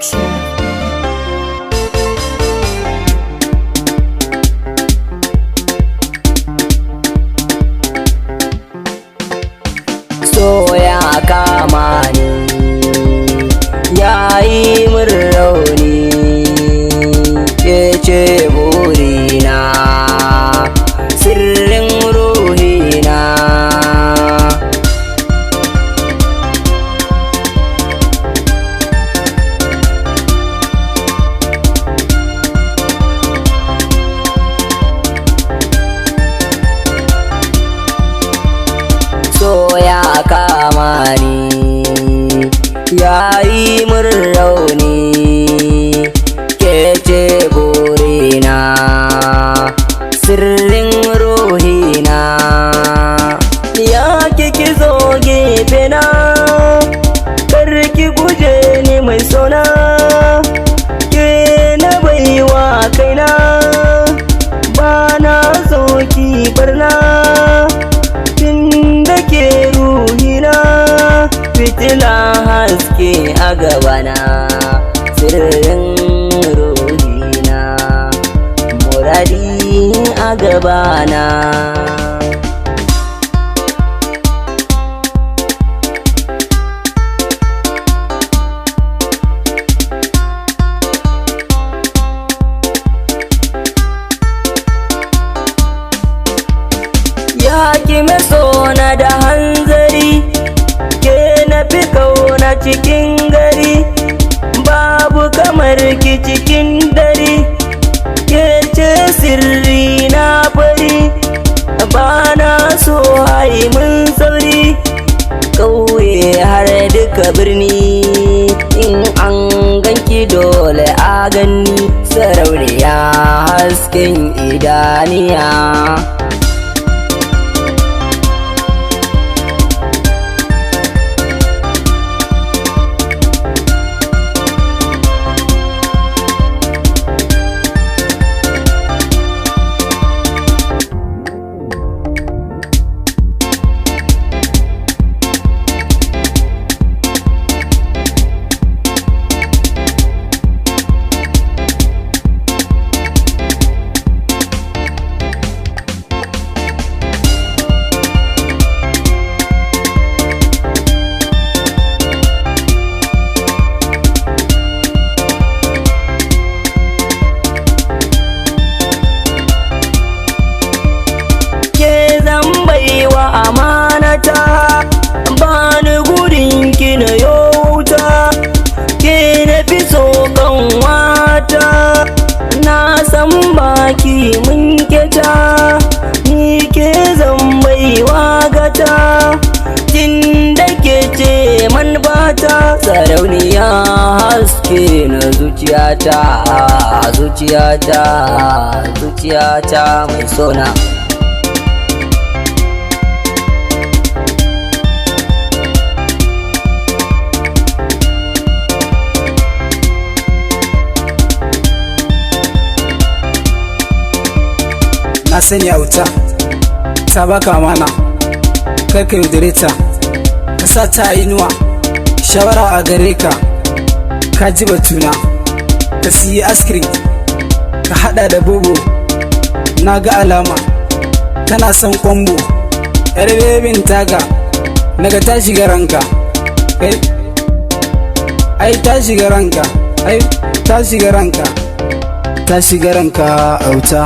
Production. So ya kama ni ya yi min rauni, ke ce burina sirrin ruhina. So ya kama ni ya yi min rauni, ke ce burina sirrin ruhina. Ya ki zo gefena, kar ki guje ni mai sona, ke na baiwa kaina, ba na so ki barna. Tun da ke ruhina, fitila haske a gabana, sirrin ruhina, muradi a gabana. Ya ki sona da hanzari, ke na fi kauna cikin gari, babu kamar ki cikin dare, ke ce sirri na fari, ba na so hai mun sauri, ƙauye har duka birni, in an ganki dole a ganni, sarauniya hasken idaniya. Amanata bani gudun ki na yauta, ke na fi so kanwata, na san baki mun keta, ni ke zan baiwa gata, tun da ke ce man bata, sarauniya haske na zuciyata, zuciyata, zuciyata mai sona. Na sani auta ta baka mana, kar ka yaudare ta, ka sa ta inuwa, shawara a gare ka, ka ji batuna, ka siyi askirin ka hada da bobo, na ga alama tana son kwambo, yar bebin taga naga ta shiga ranka, ai ta shiga ranka, ai ta shiga ranka, ta shiga ranka auta.